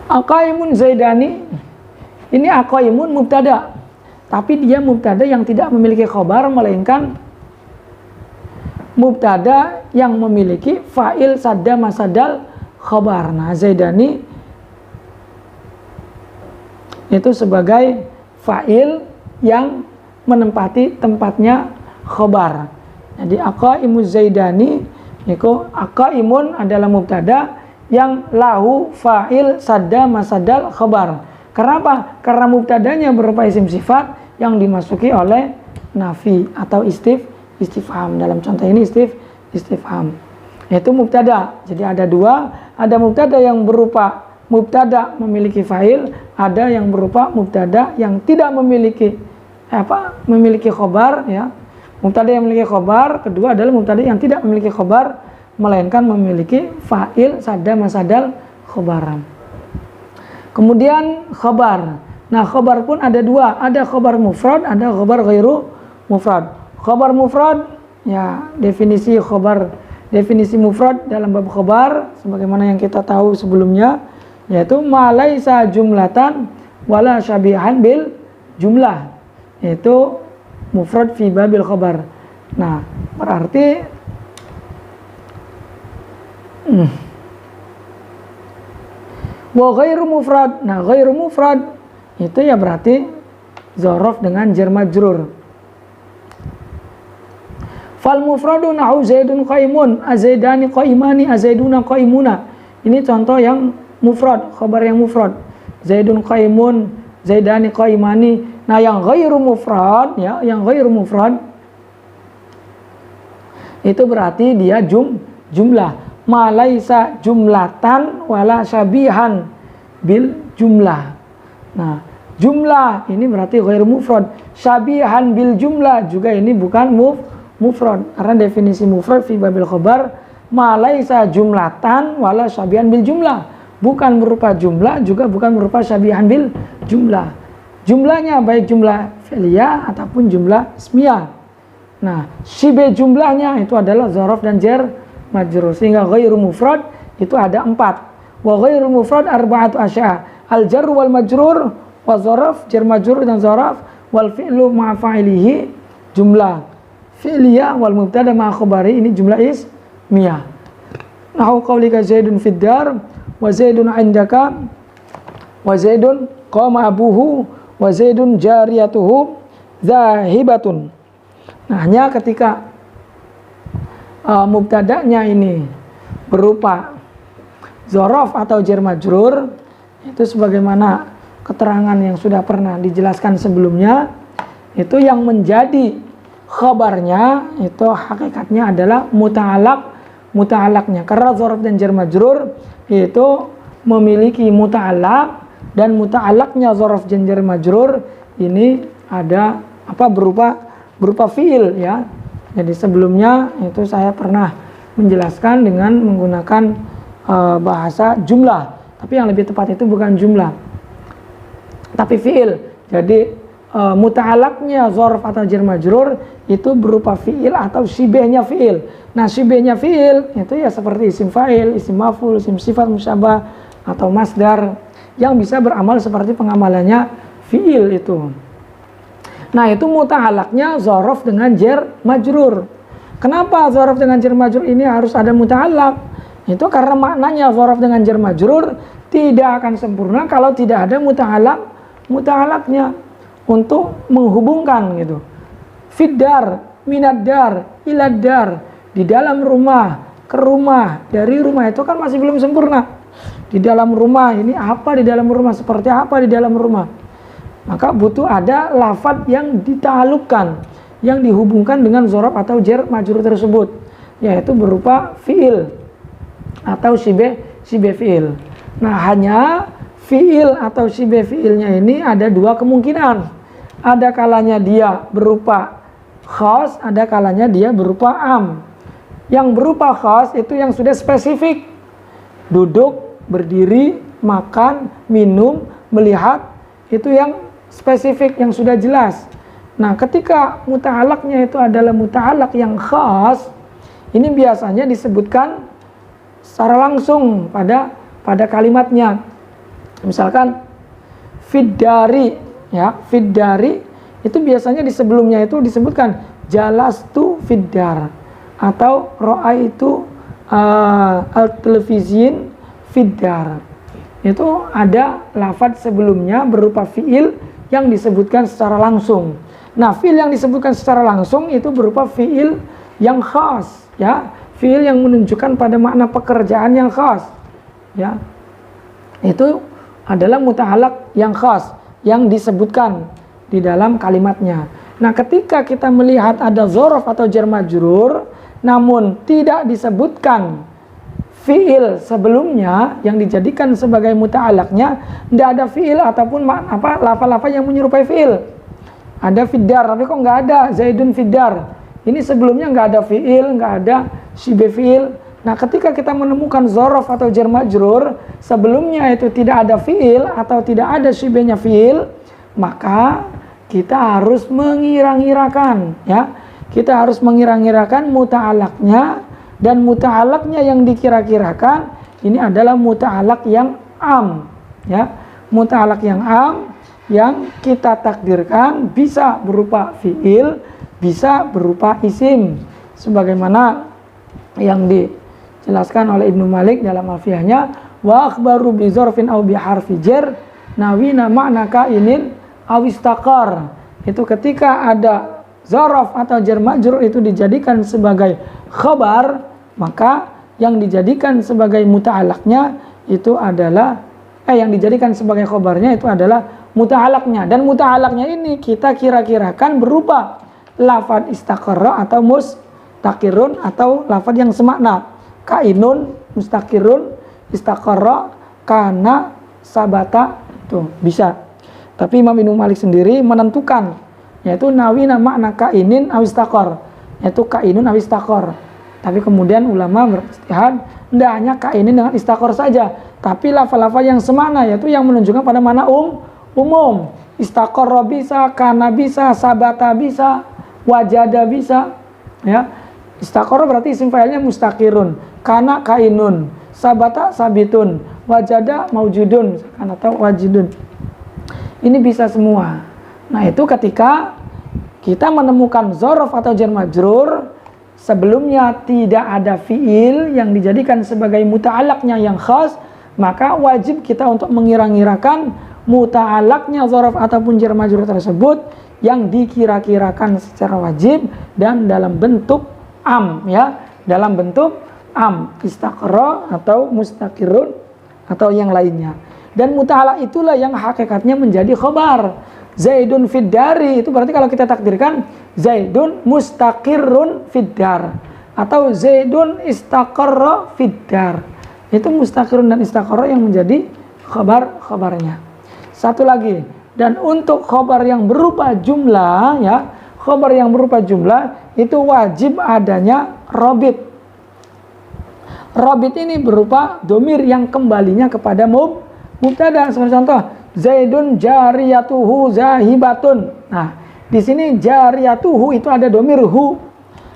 Aqaimun zaidani, ini aqaimun mubtada, tapi dia mubtada yang tidak memiliki khabar melainkan mubtada yang memiliki fa'il sadda masadal khabar. Nah, zaidani itu sebagai fa'il yang menempati tempatnya khabar. Jadi aqaimuz zaidani itu aqaimun adalah mubtada yang lahu fa'il sadda masadal khabar. Kenapa? Karena mubtadanya berupa isim sifat yang dimasuki oleh nafi atau istifham. Dalam contoh ini istifham. Itu mubtada. Jadi ada dua, ada mubtada yang berupa mubtada memiliki fa'il, ada yang berupa mubtada yang tidak memiliki memiliki khobar ya. Mubtada yang memiliki khobar, kedua adalah mubtada yang tidak memiliki khobar melainkan memiliki fa'il sadda masadal khobaran. Kemudian khobar. Nah, khobar pun ada dua, ada khobar mufrad, ada khobar ghairu mufrad. Khobar mufrad ya, definisi khobar, definisi mufrad dalam bab khobar sebagaimana yang kita tahu sebelumnya, yaitu ma laisa jumlatan wala syabihan bil jumlah, yaitu mufrad fi babil khobar. Nah, berarti wa ghairu mufrad. Nah, ghairu mufrad itu ya berarti dzaraf dengan jar majrur. Fal mufradu nahu zaidun qaimun, azaidani qaimani, azaiduna qaimuna. Ini contoh yang mufrad, khabar yang mufrad. Zaidun qaimun, zaidani qaimani. Nah, yang ghairu mufrad ya, yang ghairu mufrad itu berarti dia jumlah. Ma laisa jumlatan wala syabihan bil jumlah. Nah, jumlah ini berarti ghairu mufrad. Syabihan bil jumlah juga ini bukan mufrad. Karena definisi mufrad fi babil khabar ma laisa jumlatan wala syabihan bil jumlah. Bukan berupa jumlah, juga bukan berupa syabihan bil jumlah. Jumlahnya baik jumlah fi'liyah ataupun jumlah ismiyah. Nah, syibe jumlahnya itu adalah dzaraf dan jar majrur. Sehingga ghairu mufrad itu ada 4. Wa ghairu mufrad arba'atu asya'. Al jar wal majrur wa dzaraf, jar majrur dan dzaraf, wal fi'lu ma'a fa'ilihi jumlah fi'liyah, wal mubtada ma'a khabari ini jumlah ismiyah. Nahu qaulika zaidun fid dar wa zaidun 'indaka wa zaidun qama abuhu wa zaidun jariyatuhu zahibatun. Nah, hanya ketika mubtada'nya ini berupa dzaraf atau jar majrur, itu sebagaimana keterangan yang sudah pernah dijelaskan sebelumnya, itu yang menjadi khabarnya itu hakikatnya adalah muta'alaqnya. Karena dzaraf dan jar majrur itu memiliki muta'alaq, dan muta'alaqnya dzaraf dan jar majrur ini ada berupa fiil ya. Jadi sebelumnya itu saya pernah menjelaskan dengan menggunakan bahasa jumlah, tapi yang lebih tepat itu bukan jumlah tapi fiil. Jadi muta'alaqnya dzaraf atau jar majrur itu berupa fiil atau syibehnya fiil. Nah, syibehnya fiil itu ya seperti isim fa'il, isim maf'ul, isim sifat musyabah atau masdar yang bisa beramal seperti pengamalannya fiil itu. Nah, itu muta'alaqnya dzaraf dengan jar majrur. Kenapa dzaraf dengan jar majrur ini harus ada muta'alaq? Itu karena maknanya dzaraf dengan jar majrur tidak akan sempurna kalau tidak ada muta'alaqnya untuk menghubungkan gitu. Fiddar, minaddar, iladdar, di dalam rumah, ke rumah, dari rumah, itu kan masih belum sempurna. Di dalam rumah, ini apa di dalam rumah, seperti apa di dalam rumah. Maka butuh ada lafadz yang dita'alluqkan, yang dihubungkan dengan dzaraf atau jar majrur tersebut, yaitu berupa fiil atau syibeh fiil. Nah, hanya fiil atau syibeh fiilnya ini ada dua kemungkinan. Ada kalanya dia berupa khas, ada kalanya dia berupa am. Yang berupa khas itu yang sudah spesifik. Duduk, berdiri, makan, minum, melihat, itu yang spesifik, yang sudah jelas. Nah, ketika muta'alaqnya itu adalah muta'alaq yang khas, ini biasanya disebutkan secara langsung pada kalimatnya. Misalkan fiddari ya, fiddari itu biasanya di sebelumnya itu disebutkan jalastu fiddar atau ra'aitu al-televizin fiddar. Itu ada lafadz sebelumnya berupa fiil yang disebutkan secara langsung. Nah, fiil yang disebutkan secara langsung itu berupa fiil yang khas ya, fiil yang menunjukkan pada makna pekerjaan yang khas ya. Itu adalah muta'alaq yang khas yang disebutkan di dalam kalimatnya. Nah, ketika kita melihat ada dzaraf atau jar majrur namun tidak disebutkan fiil sebelumnya yang dijadikan sebagai muta'alaknya tidak ada fiil ataupun lafal-lafal yang menyerupai fiil. Ada fiddar, tapi kok nggak ada Zaidun fiddar. Ini sebelumnya nggak ada fiil, nggak ada syibeh fiil. Nah, ketika kita menemukan zorof atau jar majrur sebelumnya itu tidak ada fiil atau tidak ada syibehnya fiil, maka kita harus mengira-ngirakan, ya. Kita harus mengira-ngirakan muta'alaknya, dan muta'alaknya yang dikira-kirakan ini adalah muta'alak yang am, ya. Muta'alak yang am yang kita takdirkan bisa berupa fiil, bisa berupa isim, sebagaimana yang dijelaskan oleh Ibnu Malik dalam alfiyahnya, wa akhbaru bi dzarfin aw bi harfi jar nawina ma'na kainin aw istaqar. Itu ketika ada zaraf atau jar majrur itu dijadikan sebagai khabar, maka yang dijadikan sebagai muta'alaknya itu adalah yang dijadikan sebagai khabarnya itu adalah muta'alaknya, dan muta'alaknya ini kita kira-kirakan berupa lafadz istaqarra atau mustaqirun atau lafadz yang semakna. Kainun, mustaqirun, istaqarra, kana, sabata, itu bisa. Tapi Imam Ibnu Malik sendiri menentukan, yaitu nawina makna kainin aw istaqar, yaitu kainun aw istaqar. Tapi kemudian ulama beristihad, tidak hanya kainin dengan istaqar saja, tapi lafal-lafal yang semakna, yaitu yang menunjukkan pada mana umum. Istaqarra bisa, kana bisa, sabata bisa, wajada bisa, ya. Istaqarra berarti isim fa'ilnya mustaqirun, kana kainun, sabata sabitun, wajada maujudun atau wajidun. Ini bisa semua. Nah, itu ketika kita menemukan dzaraf atau jar majrur sebelumnya tidak ada fiil yang dijadikan sebagai muta'alaknya yang khas, maka wajib kita untuk mengira-ngirakan muta'alaknya dzaraf ataupun jar majrur tersebut yang dikira-kirakan secara wajib dan dalam bentuk am, ya, dalam bentuk am, istaqra atau mustaqirun atau yang lainnya. Dan muta'alak itulah yang hakikatnya menjadi khabar. Zaidun fiddari itu berarti kalau kita takdirkan Zaidun mustaqirrun fiddar atau Zaidun istaqarra fiddar. Itu mustaqirrun dan istaqarra yang menjadi khabarnya. Satu lagi, dan untuk khabar yang berupa jumlah, ya, khabar yang berupa jumlah itu wajib adanya robit. Robit ini berupa domir yang kembalinya kepada mubtada. Sebagai contoh, Zaidun jariyatuhu zahibatun. Nah, di sini jariyatuhu itu ada domir hu.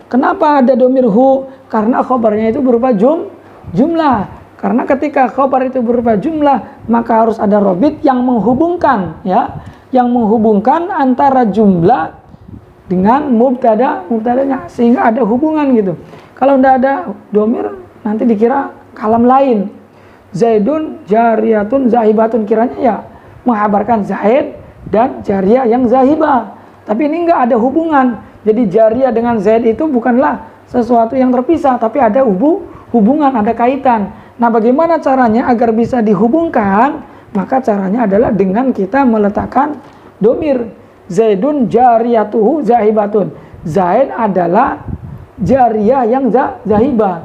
Kenapa ada domir hu? Karena khabarnya itu berupa jumlah. Karena ketika khabar itu berupa jumlah, maka harus ada robit yang menghubungkan, ya, yang menghubungkan antara jumlah dengan mubtadanya, sehingga ada hubungan gitu. Kalau tidak ada domir, nanti dikira kalam lain. Zaidun jariyatun zahibatun, kiranya ya menghabarkan Zaid dan jariyah yang zahibah. Tapi ini enggak ada hubungan. Jadi jariyah dengan Zaid itu bukanlah sesuatu yang terpisah, tapi ada hubungan, ada kaitan. Nah, bagaimana caranya agar bisa dihubungkan? Maka caranya adalah dengan kita meletakkan domir. Zaidun jariyatuhu zahibatun. Zaid adalah jariyah yang zahibah.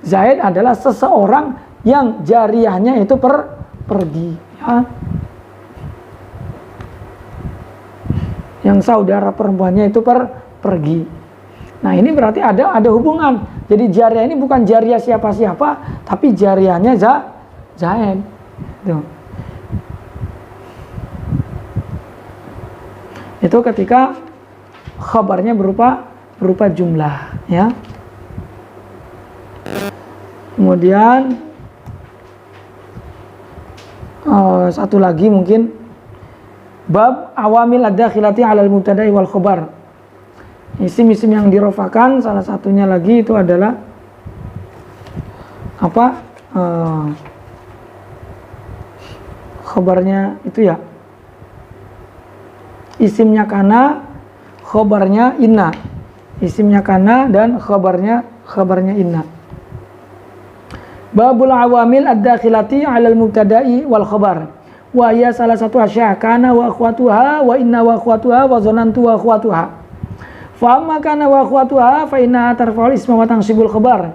Zaid adalah seseorang yang jariyahnya itu pergi, ya. Yang saudara perempuannya itu pergi. Nah, ini berarti ada hubungan. Jadi jariyah ini bukan jariyah siapa-siapa, tapi jariyahnya Zaid. Itu ketika khabarnya berupa jumlah, ya. Kemudian satu lagi mungkin bab awamil ad-dakhilati 'alal mubtada'i wal khabar. Isim-isim yang dirofakan salah satunya lagi itu adalah apa? Khabarnya itu ya. Isimnya kana, khabarnya inna. Isimnya kana dan khabarnya inna. Babul awamil ad-dakhilati 'alal mubtada'i wal khabar. Wa ya salah satu asya kana wa akhwatuha wa inna wa akhwatuha wa zanantu wa akhwatuha. Fa amma kana wa akhwatuha fa inna tarfa'ul isma wa tansibul khabar.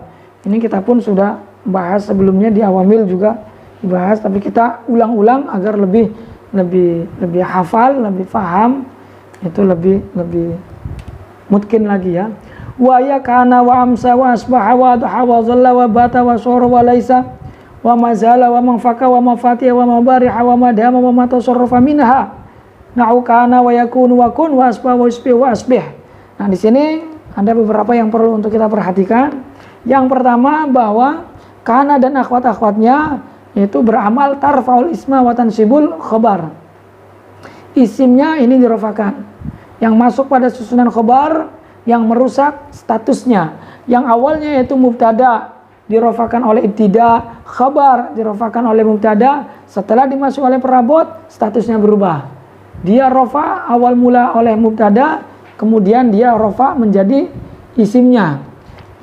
Ini kita pun sudah bahas sebelumnya di awamil juga dibahas, tapi kita ulang-ulang agar lebih hafal, lebih paham, itu lebih mungkin lagi ya. Wa ya kana wa amsa wa asbaha wa duha wa dhalla wa bata wa sura wa laisa wa mazala wa manfaka wa mafatiha wa mabariha wa madama wa matasarrafa minha. Na'u kana wa yakunu wa kun wa asbah wa isbih wa asbih. Nah, di sini ada beberapa yang perlu untuk kita perhatikan. Yang pertama, bahwa kana dan akhwat-akhwatnya itu beramal tarfaul isma wa tansibul khabar. Isimnya ini dirofakan. Yang masuk pada susunan khabar yang merusak statusnya. Yang awalnya yaitu mubtada dirofakan oleh ibtida, khabar dirofakan oleh mubtada, setelah dimasuk oleh perabot statusnya berubah. Dia rofa awal mula oleh mubtada, kemudian dia rofa menjadi isimnya.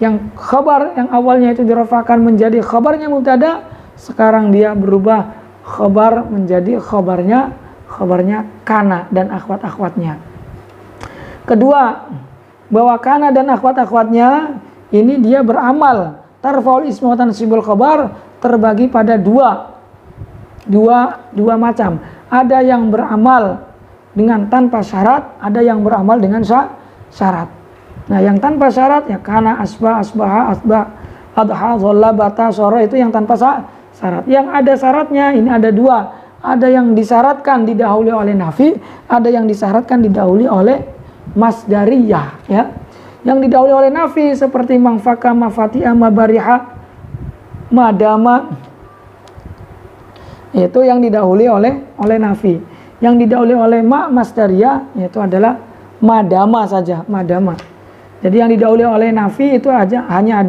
Yang khabar yang awalnya itu dirofakan menjadi khabarnya mubtada, sekarang dia berubah khabar menjadi khabarnya kana dan akhwat-akhwatnya. Kedua, bahwa kana dan akhwat-akhwatnya ini dia beramal tarfaul isma wa tansibul khabar terbagi pada dua macam. Ada yang beramal dengan tanpa syarat, ada yang beramal dengan syarat. Nah, yang tanpa syarat ya kana, asbaha, adha, dhalla, bata, sora, itu yang tanpa syarat. Yang ada syaratnya ini ada dua. Ada yang disyaratkan didahului oleh nafi, ada yang disyaratkan didahului oleh masdariyah ya. Yang didahului oleh nafi seperti mangfaka, mafatiha, mabariha, madama, itu yang didahului oleh nafi. Yang didahului oleh masdariyah yaitu adalah madama saja, madama. Jadi yang didahului oleh nafi itu hanya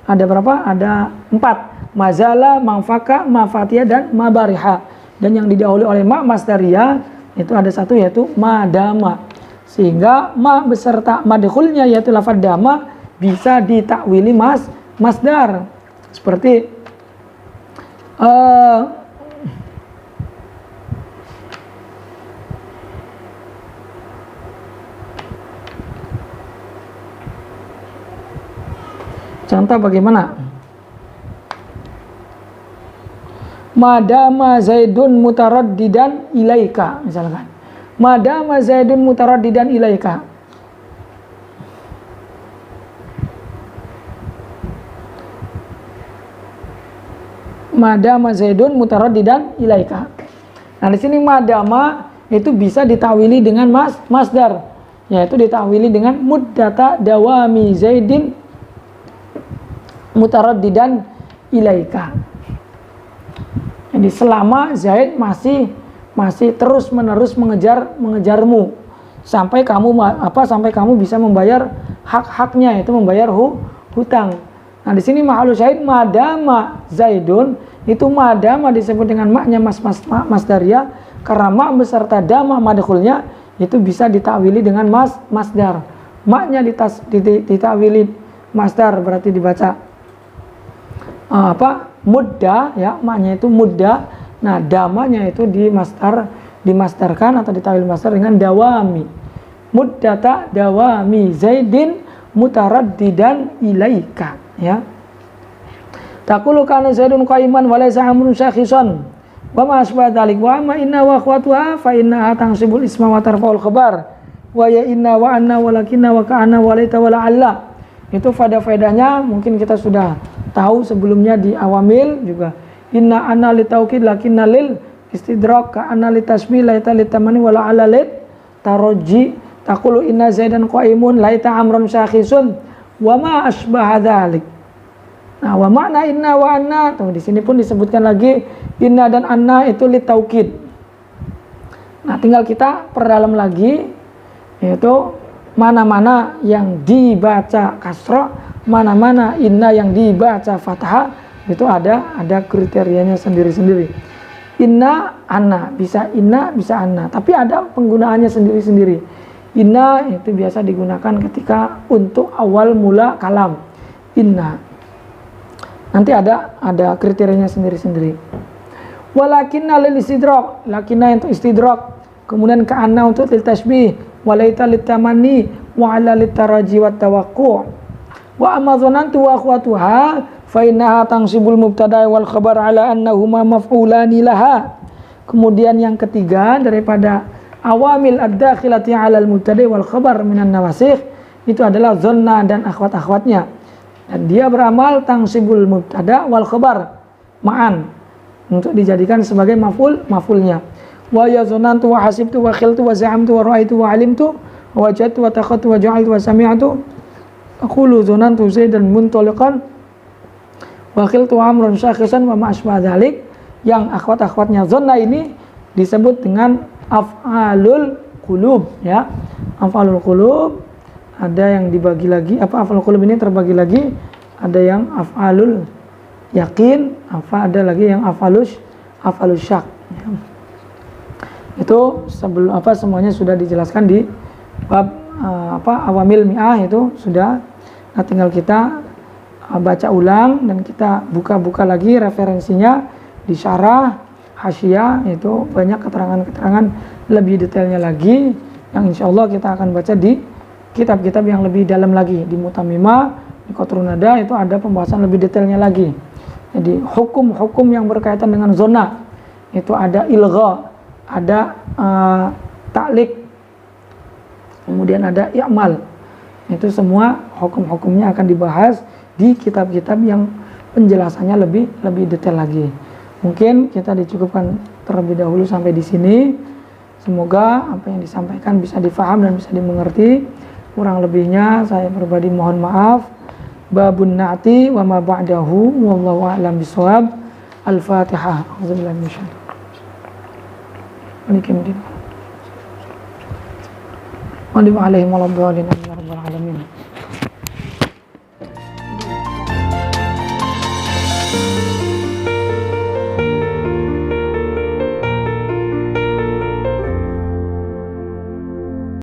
ada berapa? Ada 4. Mazala, mangfaka, mafatiha, dan mabariha. Dan yang didahului oleh masdariyah itu ada 1 yaitu madama. Sehingga ma beserta madkhulnya yaitu lafadz dama bisa ditakwili masdar. Seperti contoh bagaimana? Madama Zaidun mutaraddidan ilaika, misalkan. Madama Zaidun mutaraddidan ilaika. Madama Zaidun mutaraddidan ilaika. Nah, di sini madama itu bisa ditawili dengan masdar, yaitu ditawili dengan muddata dawami Zaidin mutaraddidan ilaika. Jadi selama Zaid masih terus menerus mengejarmu sampai kamu bisa membayar hak-haknya, itu membayar hutang. Nah, di sini mahalul syahid madama Zaidun, itu madama disebut dengan maknya masdariyah karena mak beserta dama madkhulnya itu bisa ditakwili dengan masdar. Maknya ditakwili masdar berarti dibaca mudda ya, maknya itu mudda. Nah, damanya itu dimasdarkan atau ditawil masdar dengan dawami. Muddata dawami Zaidin mutaraddidan ilaika ya. Taqulu kana Zaidun qa'iman wa laysa amrun syakhisan wa ma asbah dzalik wa amma inna wa akhwatuha fa innaha tansibul isma wa tarfa'ul khabar wa ya inna wa anna walakinna wa ka'anna wa laita wa la'alla. Itu faedahnya mungkin kita sudah tahu sebelumnya di awamil juga. Inna anna li taukid lakinna lil istidrak ka anna li tasbih laita li tamani wala ala lit taraji. Taqulu inna Zaidan qaimun laita amrun syakhisun wa ma asbaha dzalik. Nah, wa makna inna wa anna tuh di sini pun disebutkan lagi inna dan anna itu li taukid. Nah, tinggal kita perdalam lagi yaitu mana-mana yang dibaca kasrah, mana-mana inna yang dibaca fathah, itu ada kriterianya sendiri-sendiri. Inna, anna, bisa inna, bisa anna, tapi ada penggunaannya sendiri-sendiri. Inna itu biasa digunakan ketika untuk awal mula kalam. Inna. Nanti ada kriterianya sendiri-sendiri. Walakinna lil istidrak, lakinna untuk istidrak. Kemudian ka'anna untuk lil tasbih, walaita lit tamanni, wa ala lit taraji wat tawaqqu'u. Wa amma dzanantu wa akhwatuha fa innaha tansibul mubtada wal khabar ala annahuma maf'ulani laha. Kemudian yang ketiga daripada awamil ad-dakhilati 'alal mubtada wal khabar minan nawasikh itu adalah dhanna dan akhwat-akhwatnya. Dan dia beramal tansibul mubtada wal khabar ma'an untuk dijadikan sebagai maf'ulnya. Wa ya zanantu wa hasibtu wa khiltu wa za'amtu wa ra'aitu wa 'alimtu wa wajadtu wa takhadtu wa ja'altu wa sami'tu aqulu zanantu zaidan muntaliqan wa khiltu amrun syakhisan wa ma asbah dzalik. Yang akhwat-akhwatnya zonna ini disebut dengan af'alul qulub ya. Af'alul qulub ada yang dibagi lagi, af'alul qulub ini terbagi lagi, ada yang af'alul yakin, ada lagi yang af'alus syak ya. Itu sebelum semuanya sudah dijelaskan di bab awamil mi'ah itu sudah. Nah, tinggal kita baca ulang dan kita buka-buka lagi referensinya di syarah hasyiah, itu banyak keterangan-keterangan lebih detailnya lagi yang insya Allah kita akan baca di kitab-kitab yang lebih dalam lagi. Di Mutamimah, di Qatrun Nada itu ada pembahasan lebih detailnya lagi. Jadi hukum-hukum yang berkaitan dengan zona itu ada ilgha, ada ta'liq, kemudian ada i'mal. Itu semua hukum-hukumnya akan dibahas di kitab-kitab yang penjelasannya lebih detail lagi. Mungkin kita dicukupkan terlebih dahulu sampai di sini. Semoga apa yang disampaikan bisa difaham dan bisa dimengerti. Kurang lebihnya saya pribadi mohon maaf. Babun na'ti wa ma ba'dahu wallahu a'lam bishawab. Al-Fatihah. Auzubillahi minasyaitonir rajim. Wa alaihim waladhdallin. Amin ya rabbal alamin.